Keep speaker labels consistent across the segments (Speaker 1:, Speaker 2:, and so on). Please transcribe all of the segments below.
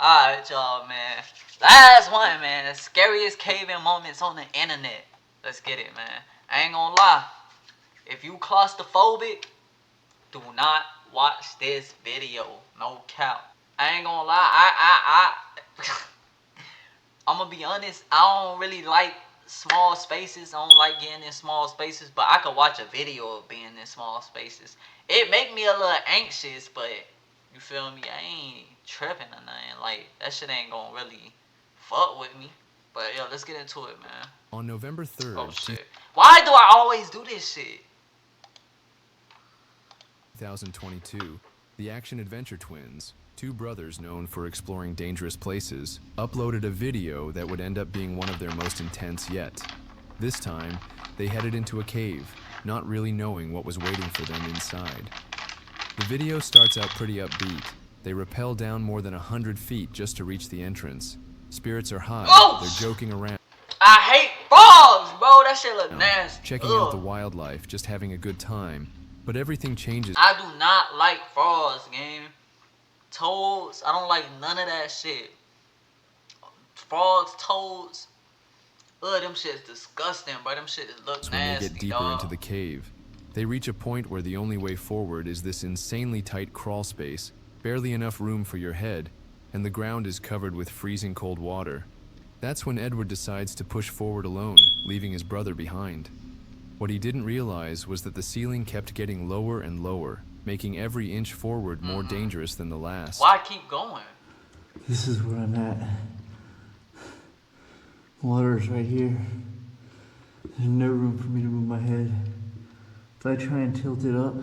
Speaker 1: Alright, y'all, man. Last one, man. The scariest cave-in moments on the internet. Let's get it, man. I ain't gonna lie. If you claustrophobic, do not watch this video. No cap. I ain't gonna lie. I'm gonna be honest. I don't really like small spaces. I don't like getting in small spaces. But I could watch a video of being in small spaces. It make me a little anxious, but you feel me? I ain't tripping or nothing. Like, that shit ain't gonna really fuck with me. But yo, let's get into it, man.
Speaker 2: On November 3rd.
Speaker 1: Oh shit. Why do I always do this shit?
Speaker 2: 2022, the action-adventure twins, two brothers known for exploring dangerous places, uploaded a video that would end up being one of their most intense yet. This time, they headed into a cave, not really knowing what was waiting for them inside. The video starts out pretty upbeat. They rappel down more than 100 feet just to reach the entrance. Spirits are high, they're joking around.
Speaker 1: I hate frogs, bro. That shit look nasty.
Speaker 2: Checking out the wildlife, just having a good time. But everything changes.
Speaker 1: I do not like frogs, game. Toads, I don't like none of that shit. Frogs, toads, them shit's disgusting, bro. Them shit look nasty,
Speaker 2: when they get deeper into the cave, they reach a point where the only way forward is this insanely tight crawl space, barely enough room for your head, and the ground is covered with freezing cold water. That's when Edward decides to push forward alone, leaving his brother behind. What he didn't realize was that the ceiling kept getting lower and lower, making every inch forward more dangerous than the last.
Speaker 1: Why keep going?
Speaker 3: This is where I'm at. Water's right here. There's no room for me to move my head. If I try and tilt it up,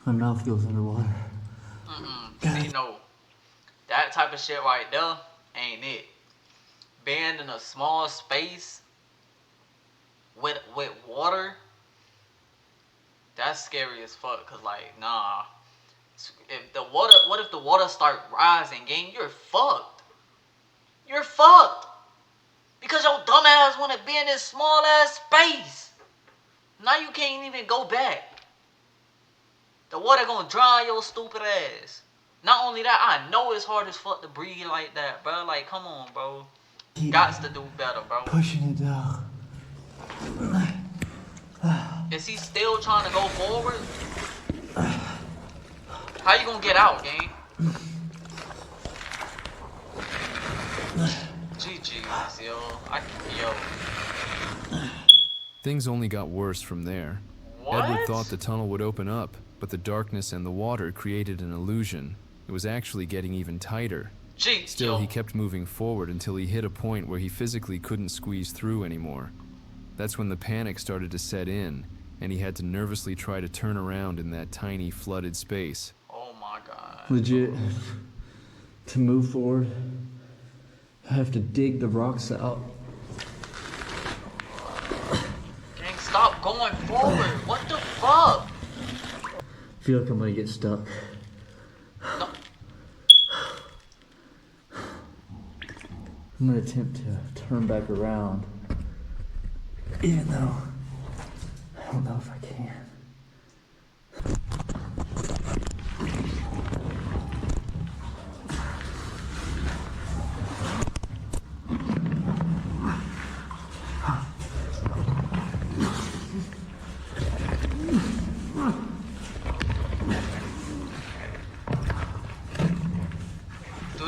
Speaker 3: my mouth goes underwater.
Speaker 1: See, no. That type of shit right there ain't it. Being in a small space with water, that's scary as fuck. Cause like, nah. If the water, what if the water start rising, gang? You're fucked. You're fucked. Because your dumb ass wanna be in this small ass space. Now you can't even go back. The water gonna drown your stupid ass. Not only that, I know it's hard as fuck to breathe like that, bro. Like, come on, bro. Gots to do better, bro.
Speaker 3: Pushing it down.
Speaker 1: Is he still trying to go forward? How you gonna get out, gang? GG's, yo.
Speaker 2: Things only got worse from there.
Speaker 1: What?
Speaker 2: Edward thought the tunnel would open up, but the darkness and the water created an illusion. It was actually getting even tighter. Still, he kept moving forward until he hit a point where he physically couldn't squeeze through anymore. That's when the panic started to set in, and he had to nervously try to turn around in that tiny flooded space.
Speaker 1: Oh my god.
Speaker 3: Legit. To move forward, I have to dig the rocks out.
Speaker 1: Gang, stop going forward. What the fuck?
Speaker 3: I feel like I'm gonna get stuck.
Speaker 1: No.
Speaker 3: I'm gonna attempt to turn back around, even though I don't know if I can.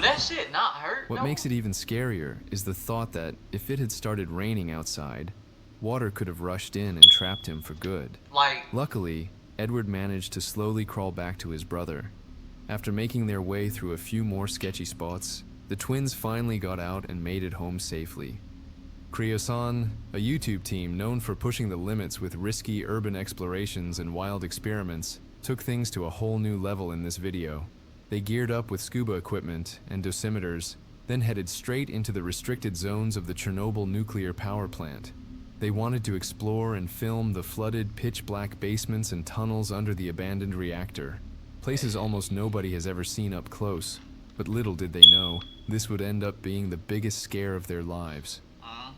Speaker 1: That shit not hurt.
Speaker 2: What makes it even scarier is the thought that if it had started raining outside, water could have rushed in and trapped him for good. Luckily, Edward managed to slowly crawl back to his brother. After making their way through a few more sketchy spots, the twins finally got out and made it home safely. CHEETAH2X, a YouTube team known for pushing the limits with risky urban explorations and wild experiments, took things to a whole new level in this video. They geared up with scuba equipment and dosimeters, then headed straight into the restricted zones of the Chernobyl nuclear power plant. They wanted to explore and film the flooded, pitch-black basements and tunnels under the abandoned reactor, places almost nobody has ever seen up close. But little did they know, this would end up being the biggest scare of their lives.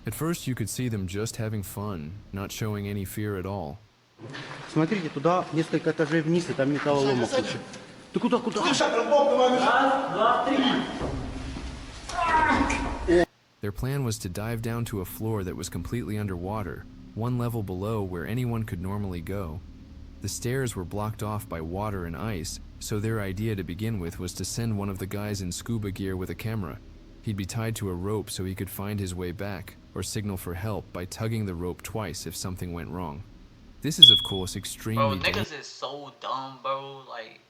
Speaker 2: At first you could see them just having fun, not showing any fear at all.
Speaker 4: Смотрите, туда несколько этажей вниз, и там металлолома куча. Ты куда?
Speaker 5: Раз, два, три.
Speaker 2: Their plan was to dive down to a floor that was completely underwater, one level below where anyone could normally go. The stairs were blocked off by water and ice, so their idea to begin with was to send one of the guys in scuba gear with a camera. He'd be tied to a rope so he could find his way back, or signal for help by tugging the rope twice if something went wrong. This is of course extremely
Speaker 1: dangerous. Bro, niggas is so dumb, bro. Like,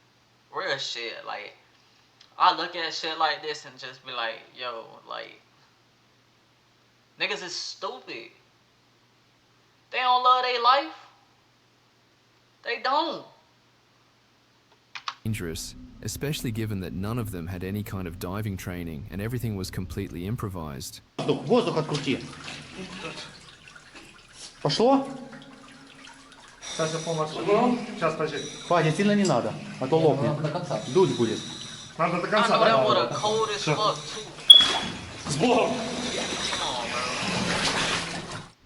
Speaker 1: real shit. Like, I look at shit like this and just be like, yo, like, niggas is stupid. They don't love their life. They don't.
Speaker 2: Dangerous, especially given that none of them had any kind of diving training and everything was completely improvised.
Speaker 4: Воздух открути. Пошло?
Speaker 5: Сейчас я полностью. Сейчас, подожди.
Speaker 4: Хватит, сильно не надо, а то лопнет. Дуть будет.
Speaker 5: Надо до конца.
Speaker 1: I know that water cold as fuck too.
Speaker 5: С Богом!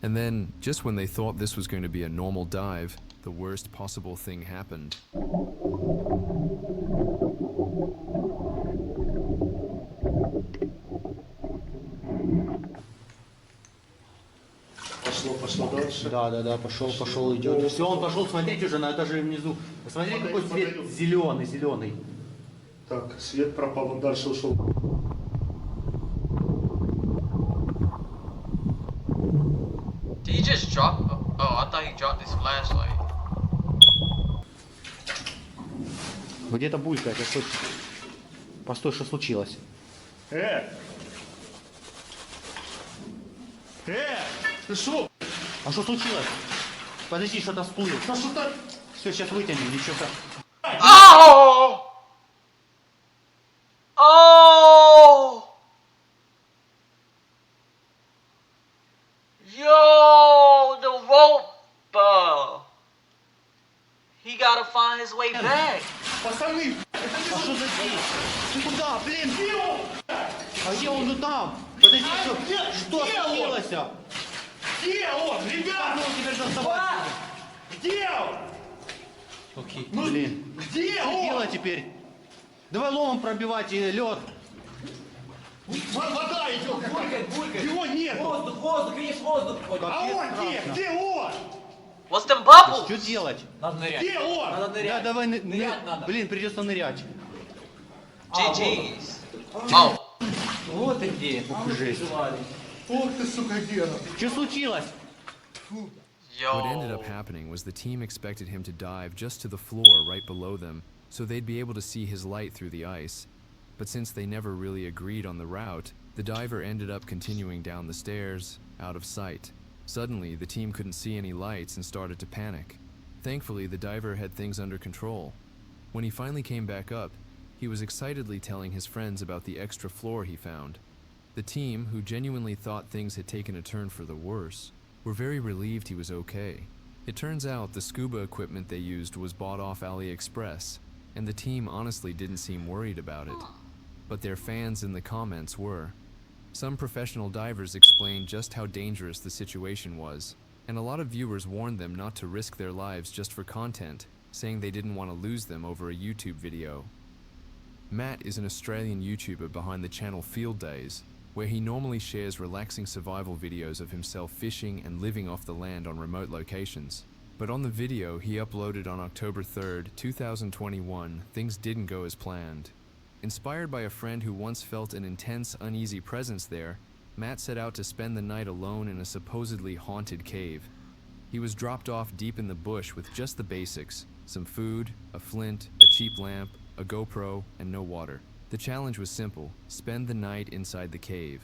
Speaker 2: And then, just when they thought this was going to be a normal dive, the worst possible thing happened.
Speaker 5: Пошло дальше.
Speaker 4: Да, пошел, идет. Все, он пошел смотреть уже на этаже внизу. Посмотри, какой цвет зеленый.
Speaker 5: Так, свет пропал, он дальше ушел.
Speaker 1: Did he just drop? Oh, I thought he dropped his flashlight.
Speaker 4: Где-то булькает, я слышу. Постой, что случилось?
Speaker 5: Ты шо?
Speaker 4: А что случилось? Подожди, что-то всплыло.
Speaker 5: Да что-то...
Speaker 4: Все, сейчас вытянем, ничего.
Speaker 1: Oh! Oh! Yo, the rope! He gotta find his way back.
Speaker 5: Пацаны!
Speaker 4: А что за день? Ты куда, блин? А где он? Ну там. Подожди, что случилось?
Speaker 5: Где он, ребят?
Speaker 4: Ну, теперь доставай.
Speaker 5: Где он?
Speaker 4: Окей. Блин.
Speaker 5: Где
Speaker 4: Что
Speaker 5: он?
Speaker 4: делать теперь? Давай ломом пробивать лед.
Speaker 5: Вода идет какая-то. Его нет.
Speaker 6: Воздух, видишь, воздух.
Speaker 5: А он где? Где он?
Speaker 1: What's them bubbles?
Speaker 4: Что делать?
Speaker 6: Надо нырять.
Speaker 5: Где он?
Speaker 6: Надо
Speaker 4: Да,
Speaker 6: нырять.
Speaker 4: давай,
Speaker 6: Нырять надо.
Speaker 4: блин, придется нырять.
Speaker 1: GG's. Oh.
Speaker 6: Вот и где.
Speaker 4: Жесть.
Speaker 5: Ох ты, сука, Гена.
Speaker 4: Что случилось?
Speaker 2: What ended up happening was the team expected him to dive just to the floor right below them, so they'd be able to see his light through the ice. But since they never really agreed on the route, the diver ended up continuing down the stairs, out of sight. Suddenly, the team couldn't see any lights and started to panic. Thankfully, the diver had things under control. When he finally came back up, he was excitedly telling his friends about the extra floor he found. The team, who genuinely thought things had taken a turn for the worse, were very relieved he was okay. It turns out the scuba equipment they used was bought off AliExpress, and the team honestly didn't seem worried about it. But their fans in the comments were. Some professional divers explained just how dangerous the situation was, and a lot of viewers warned them not to risk their lives just for content, saying they didn't want to lose them over a YouTube video. Matt is an Australian YouTuber behind the channel Field Days, where he normally shares relaxing survival videos of himself fishing and living off the land on remote locations. But on the video he uploaded on October 3rd, 2021, things didn't go as planned. Inspired by a friend who once felt an intense, uneasy presence there, Matt set out to spend the night alone in a supposedly haunted cave. He was dropped off deep in the bush with just the basics: some food, a flint, a cheap lamp, a GoPro, and no water. The challenge was simple: spend the night inside the cave.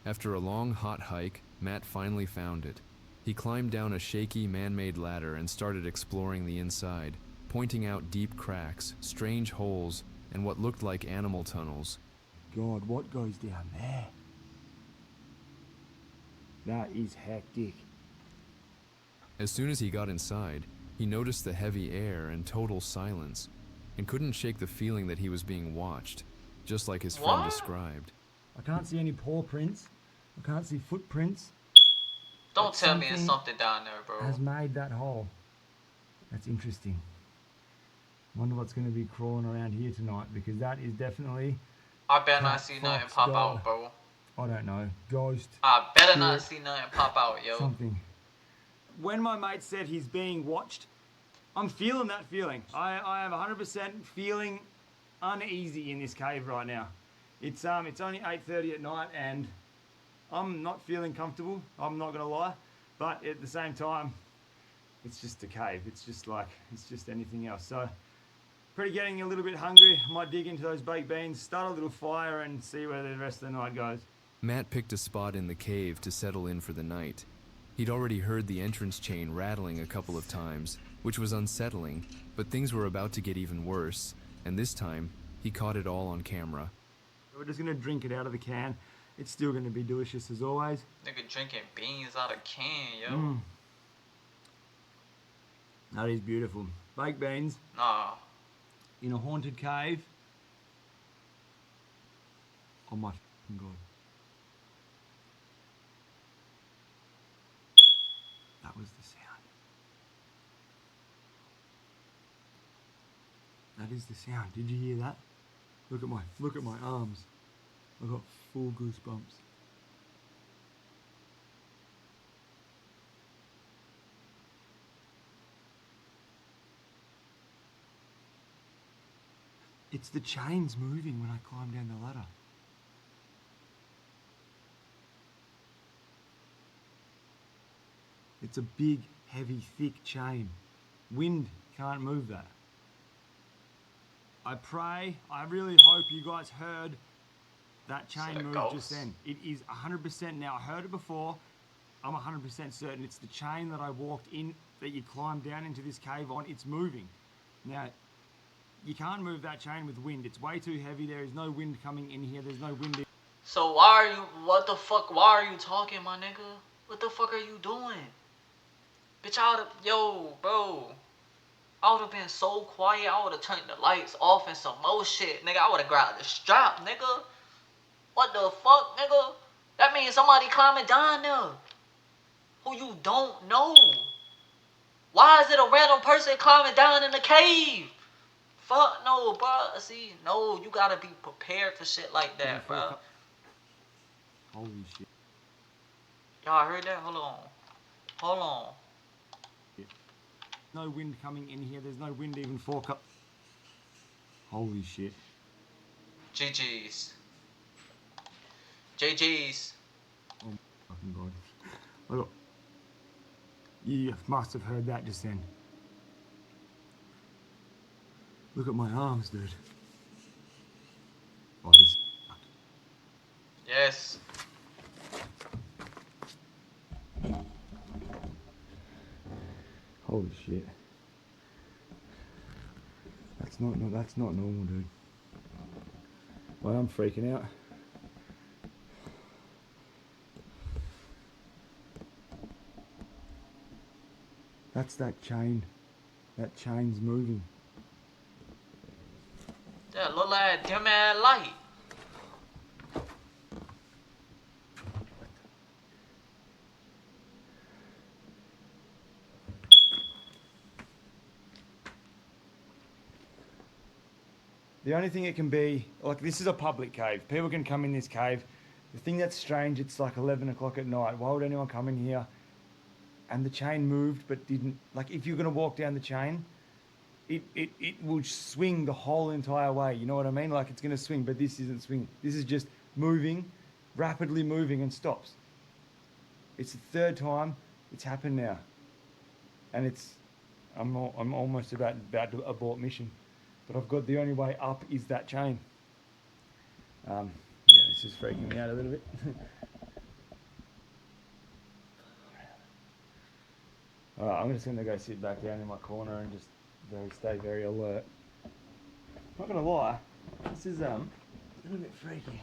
Speaker 2: After a long, hot hike, Matt finally found it. He climbed down a shaky, man-made ladder and started exploring the inside, pointing out deep cracks, strange holes, and what looked like animal tunnels.
Speaker 7: God, what goes down there? That is hectic.
Speaker 2: As soon as he got inside, he noticed the heavy air and total silence, and couldn't shake the feeling that he was being watched, just like his friend described.
Speaker 7: I can't see any paw prints. I can't see footprints.
Speaker 1: Don't tell me it's something down there, bro.
Speaker 7: Has made that hole. That's interesting. Wonder what's going to be crawling around here tonight, because that is definitely...
Speaker 1: I better not see nothing pop
Speaker 7: Fox
Speaker 1: out, bro.
Speaker 7: I don't know, ghost.
Speaker 1: I better
Speaker 7: spirit,
Speaker 1: not see nothing pop out, yo.
Speaker 7: something. When my mate said he's being watched, I'm feeling that feeling. I am 100% feeling uneasy in this cave right now. It's only 8:30 at night and I'm not feeling comfortable, I'm not gonna lie, but at the same time, it's just a cave. It's just anything else. So, pretty getting a little bit hungry. I might dig into those baked beans, start a little fire and see where the rest of the night goes.
Speaker 2: Matt picked a spot in the cave to settle in for the night. He'd already heard the entrance chain rattling a couple of times, which was unsettling, but things were about to get even worse, and this time, he caught it all on camera.
Speaker 7: We're just gonna drink it out of the can. It's still gonna be delicious as always.
Speaker 1: Nigga drinking beans out of can, yo.
Speaker 7: That is beautiful. Baked beans
Speaker 1: Nah.
Speaker 7: in a haunted cave. Oh my f***ing God. That was the sound. That is the sound. Did you hear that? Look at my arms. I got full goosebumps. It's the chains moving when I climb down the ladder. It's a big, heavy, thick chain. Wind can't move that. I really hope you guys heard that chain move just then. It is 100% now. I heard it before. I'm 100% certain it's the chain that I walked in, that you climbed down into this cave on. It's moving. Now, you can't move that chain with wind. It's way too heavy. There is no wind coming in here. There's no wind.
Speaker 1: So why are you talking, my nigga? What the fuck are you doing? Bitch, bro. I would have been so quiet, I would have turned the lights off and some more shit. Nigga, I would have grabbed the strap, nigga. What the fuck, nigga? That means somebody climbing down there who you don't know. Why is it a random person climbing down in the cave? Fuck no, bro. See, no, you gotta be prepared for shit like that, bro.
Speaker 7: Holy shit.
Speaker 1: Y'all heard that? Hold on.
Speaker 7: No wind coming in here. There's no wind even for Holy shit.
Speaker 1: GG's.
Speaker 7: Oh my fucking God. Look. You must have heard that just then. Look at my arms, dude. Oh, this.
Speaker 1: Yes.
Speaker 7: Holy shit. That's not normal, dude. Well, I'm freaking out. That's that chain. That chain's moving.
Speaker 1: That little ass dim ass light.
Speaker 7: The only thing it can be, like, this is a public cave. People can come in this cave. The thing that's strange, it's like 11 o'clock at night. Why would anyone come in here? And the chain moved but didn't, like, if you're gonna walk down the chain, it will swing the whole entire way. You know what I mean? Like, it's gonna swing, but this isn't swinging. This is just moving, rapidly moving and stops. It's the third time it's happened now. And I'm almost about to abort mission. But I've got the only way up is that chain. Yeah, this is freaking me out a little bit. Alright, I'm just gonna go sit back down in my corner and just stay very alert. Not gonna lie, this is a little bit freaky.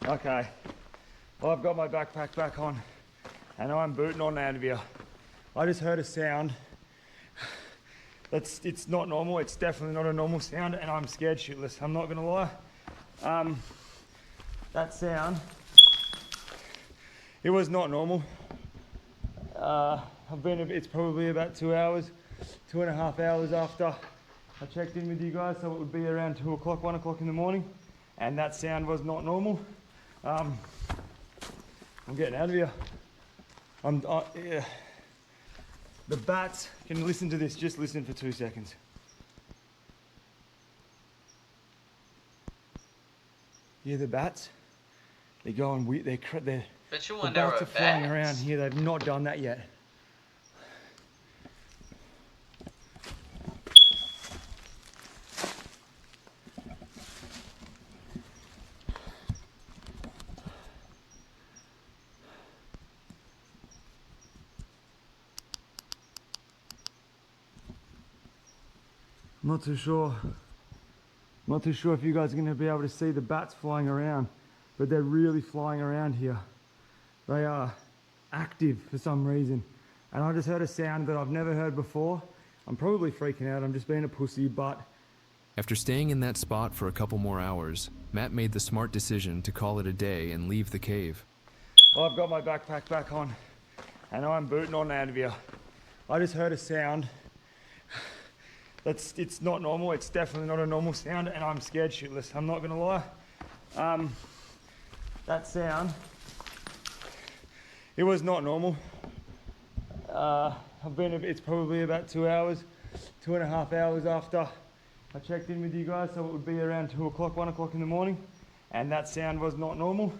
Speaker 7: Okay, well, I've got my backpack back on and I'm booting on out of here. I just heard a sound. It's not normal. It's definitely not a normal sound and I'm scared shitless. I'm not gonna lie. That sound, it was not normal. It's probably about 2 hours, 2.5 hours after I checked in with you guys, so it would be around 2 o'clock, 1 o'clock in the morning, and that sound was not normal. I'm getting out of here. Yeah. The bats, can you listen to this? Just listen for 2 seconds. Yeah, the bats, they're going weird. The bats are flying around here. They've not done that yet. I'm not too sure. Not too sure if you guys are going to be able to see the bats flying around, but they're really flying around here. They are active for some reason. And I just heard a sound that I've never heard before. I'm probably freaking out. I'm just being a pussy, but...
Speaker 2: After staying in that spot for a couple more hours, Matt made the smart decision to call it a day and leave the cave.
Speaker 7: Well, I've got my backpack back on, and I'm booting on out of here. I just heard a sound. It's not normal. It's definitely not a normal sound, and I'm scared shitless. I'm not gonna lie. That sound, it was not normal. It's probably about 2 hours, 2.5 hours after I checked in with you guys, so it would be around 2 o'clock, 1 o'clock in the morning, and that sound was not normal.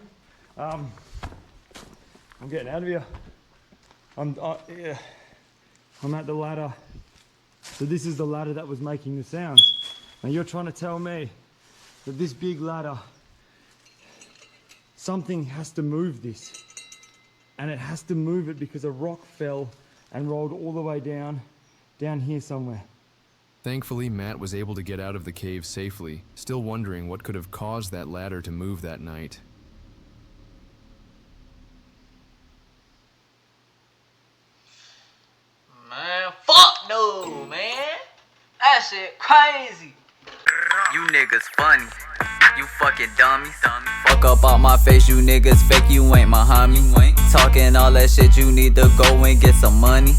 Speaker 7: I'm getting out of here. I'm at the ladder. So this is the ladder that was making the sounds. Now you're trying to tell me that this big ladder, something has to move this. And it has to move it because a rock fell and rolled all the way down here somewhere.
Speaker 2: Thankfully, Matt was able to get out of the cave safely, still wondering what could have caused that ladder to move that night.
Speaker 1: Man, fuck no, man. That shit crazy.
Speaker 8: You niggas funny. You fucking dummies. Fuck up out my face, you niggas fake, you ain't my homie. Talking all that shit, you need to go and get some money.